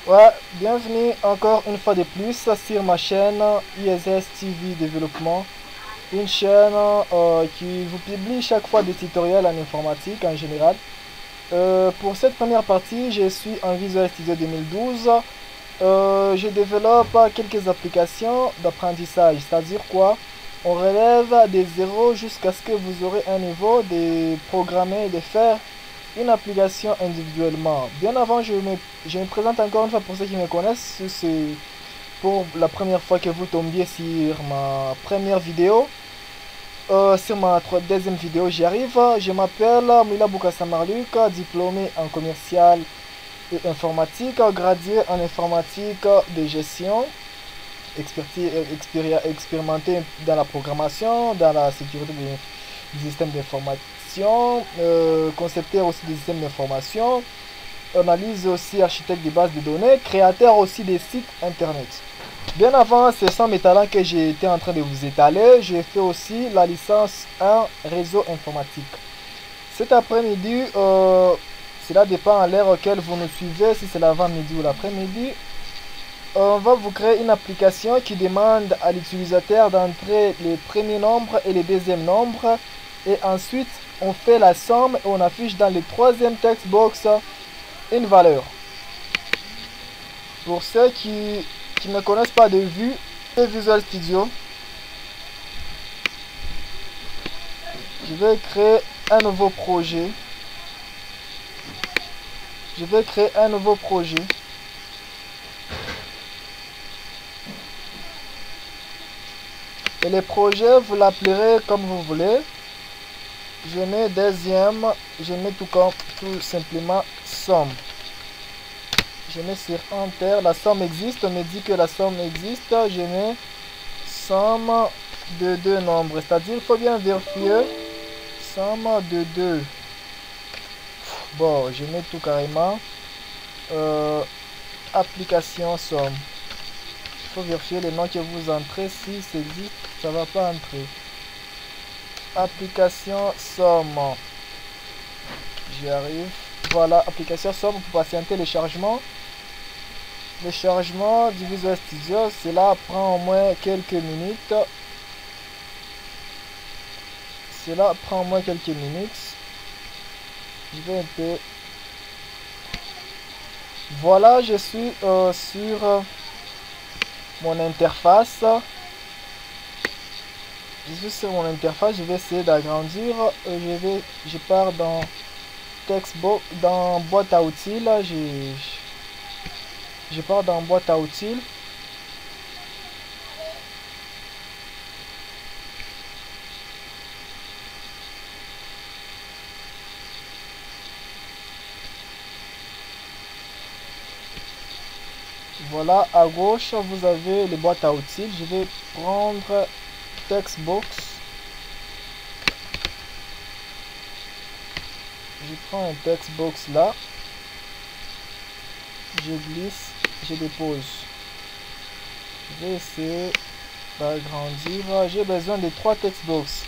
Ouais, bienvenue encore une fois de plus sur ma chaîne ISS TV Développement, une chaîne qui vous publie chaque fois des tutoriels en informatique en général. Pour cette première partie, je suis en Visual Studio 2012. Je développe quelques applications d'apprentissage, c'est-à-dire quoi? On relève des zéros jusqu'à ce que vous aurez un niveau de programmer et de faire une application individuellement. Bien avant, je me présente encore une fois pour ceux qui me connaissent. C'est pour la première fois que vous tombiez sur ma première vidéo. Sur ma deuxième vidéo, j'y arrive. Je m'appelle Mila Boukassamarluk, diplômé en commercial et informatique, gradué en informatique de gestion, expérimenté dans la programmation, dans la sécurité des systèmes d'information, concepteur aussi des systèmes d'information, analyse aussi architecte des bases de données, créateur aussi des sites internet. Bien avant, ce sont mes talents que j'étais en train de vous étaler. J'ai fait aussi la licence 1 réseau informatique. Cet après-midi, cela dépend à l'heure auquel vous nous suivez, si c'est l'avant-midi ou l'après-midi. On va vous créer une application qui demande à l'utilisateur d'entrer les premiers nombres et les deuxièmes nombres. Et ensuite, on fait la somme et on affiche dans le troisième text box une valeur. Pour ceux qui ne connaissent pas de vue de Visual Studio, je vais créer un nouveau projet. Et le projet, vous l'appellerez comme vous voulez. Je mets deuxième, je mets tout simplement somme. Je mets sur Enter, la somme existe, on me dit que la somme existe. Je mets somme de deux nombres, c'est-à-dire il faut bien vérifier somme de deux. Bon, je mets tout carrément application somme. Il faut vérifier les noms que vous entrez, si ça existe, ça va pas entrer. Application somme. J'y arrive. Voilà, application somme pour patienter le chargement. Le chargement du Visual Studio, cela prend au moins quelques minutes. Je vais un peu. Voilà, je suis sur mon interface. Je vais essayer d'agrandir. Je pars dans textbook, dans boîte à outils. Là, je pars dans boîte à outils. Voilà, à gauche, vous avez les boîtes à outils. Je vais prendre Textbox. Je prends un Textbox là. Je glisse, je dépose. Je vais essayer d'agrandir. J'ai besoin de 3 Textbox.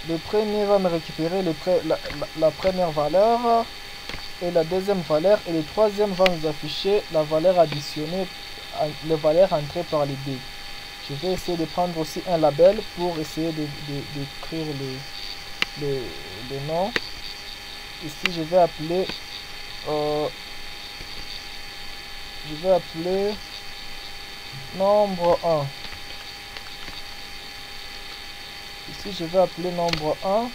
Le premier va me récupérer la première valeur et la deuxième valeur, et le troisième va nous afficher la valeur additionnée, la valeur entrée par les dés. Je vais essayer de prendre aussi un label pour essayer d'écrire les noms. Ici je vais appeler nombre 1. Ici je vais appeler nombre 1.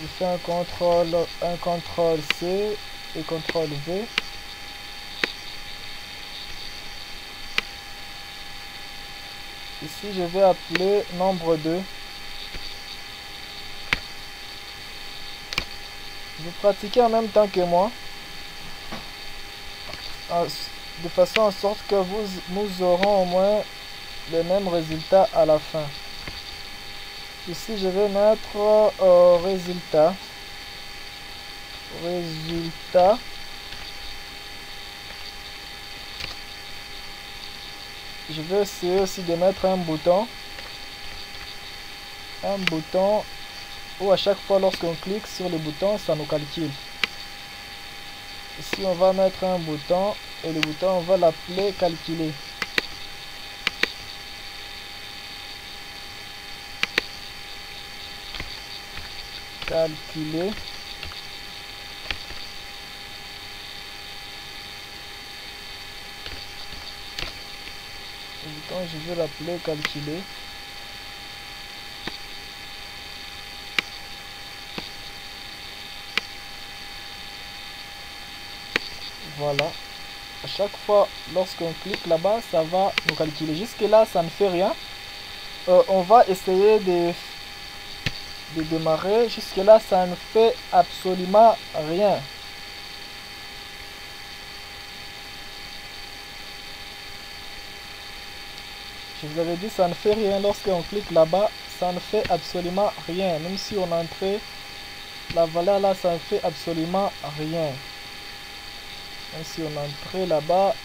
Je fais un contrôle C et contrôle V. Ici je vais appeler nombre 2. Vous pratiquez en même temps que moi, de façon en sorte que nous aurons au moins le même résultat à la fin. Ici je vais mettre résultat. Je vais essayer aussi de mettre un bouton où à chaque fois lorsqu'on clique sur le bouton, ça nous calcule. Ici, on va mettre un bouton et le bouton, on va l'appeler calculer. Calculer. Le bouton, je vais l'appeler calculer. Voilà. À chaque fois, lorsqu'on clique là-bas, ça va nous calculer. Jusque là, ça ne fait rien. On va essayer de démarrer. Jusque là, ça ne fait absolument rien. Je vous avais dit, ça ne fait rien. Lorsqu'on clique là-bas, ça ne fait absolument rien. Même si on entrait la valeur là, ça ne fait absolument rien. Même si on entrait là-bas,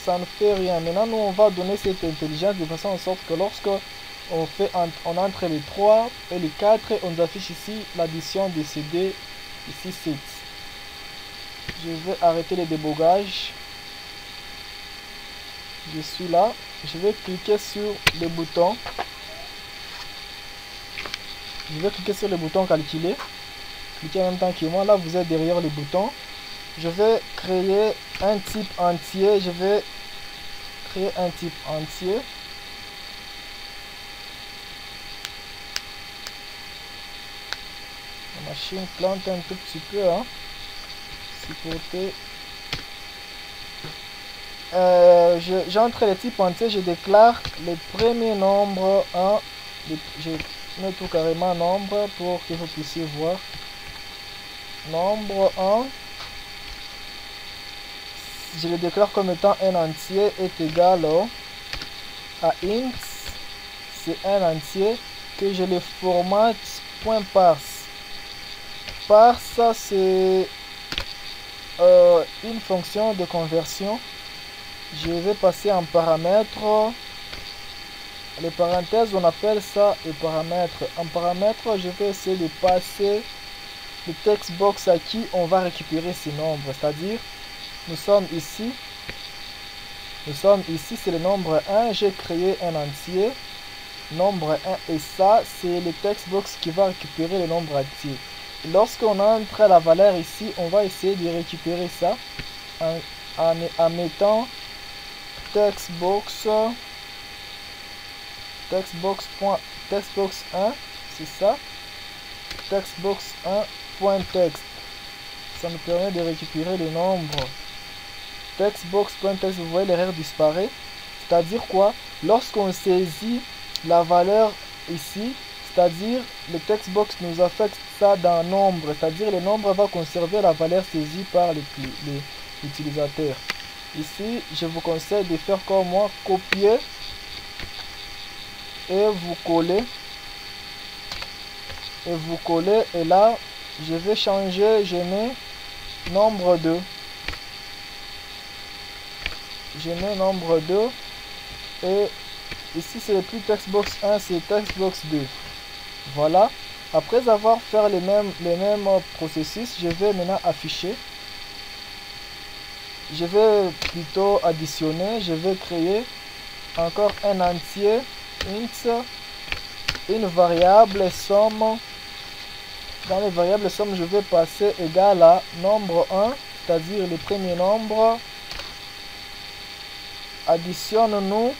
ça ne fait rien. Maintenant, nous, on va donner cette intelligence de façon en sorte que lorsque on entre les 3 et les 4, on nous affiche ici l'addition de ces deux, ici 7. Je vais arrêter le débogage. Je suis là. Je vais cliquer sur le bouton. Je vais cliquer sur le bouton calculer. Cliquez en même temps que moi. Là, vous êtes derrière le bouton. Je vais créer un type entier. Je vais créer un type entier. La machine plante un tout petit peu. Hein. Supporter. J'entre les types entiers. Je déclare le premier nombre 1. Je mets tout carrément nombre pour que vous puissiez voir. Nombre 1. Je le déclare comme étant un entier est égal à int. C'est un entier que je le formate .parse. Parse, c'est une fonction de conversion. Je vais passer en paramètre. Les parenthèses, on appelle ça les paramètres. En paramètre, je vais essayer de passer le text box à qui on va récupérer ces nombres. C'est-à-dire, nous sommes ici, c'est le nombre 1, j'ai créé un entier, nombre 1, et ça, c'est le text box qui va récupérer le nombre entier. Lorsqu'on entre la valeur ici, on va essayer de récupérer ça en mettant textbox 1, c'est ça, textbox 1.text. Ça nous permet de récupérer le nombre. Textbox.text, vous voyez l'erreur disparaît. C'est-à-dire quoi? Lorsqu'on saisit la valeur ici, c'est-à-dire le textbox nous affecte ça dans nombre, c'est-à-dire le nombre va conserver la valeur saisie par l'utilisateur. Ici, je vous conseille de faire comme moi, copier et vous coller. Et là, je vais changer, je mets nombre 2. Je mets nombre 2 et ici c'est plus textbox 1, c'est textbox 2. Voilà. Après avoir fait les mêmes processus, je vais maintenant afficher. Je vais plutôt additionner. Je vais créer encore un entier int, une variable somme. Dans les variables somme, je vais passer égal à nombre 1, c'est-à-dire le premier nombre. Additionne-nous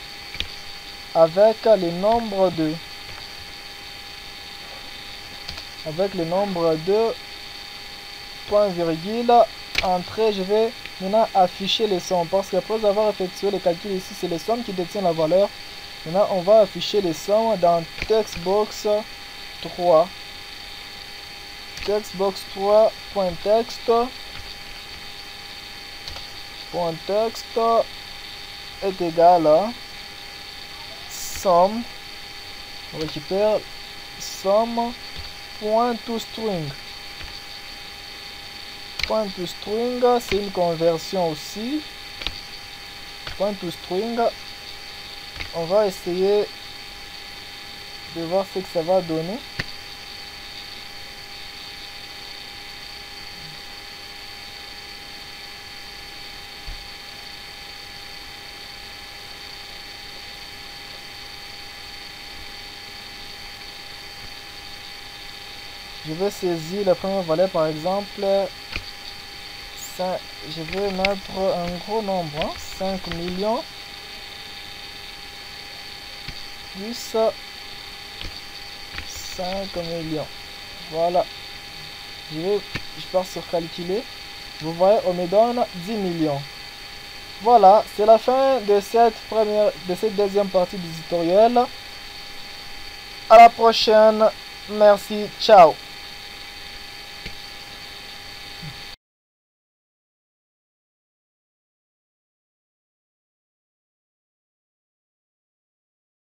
avec le nombre 2. Avec le nombre 2, point virgule, entrée, je vais maintenant afficher les sommes. Parce qu'après avoir effectué les calculs ici, c'est les sommes qui détiennent la valeur. Maintenant, on va afficher les sommes dans textbox 3. Textbox 3.text. .text est égal à somme. On récupère somme point to string. Point to string, c'est une conversion aussi. Point to string. On va essayer de voir ce que ça va donner. Je vais saisir la première valeur, par exemple. Je vais mettre un gros nombre, hein, 5 millions plus 5 millions. Voilà. Je pars sur calculer. Vous voyez, on me donne 10 millions. Voilà, c'est la fin de cette deuxième partie du tutoriel. À la prochaine. Merci. Ciao.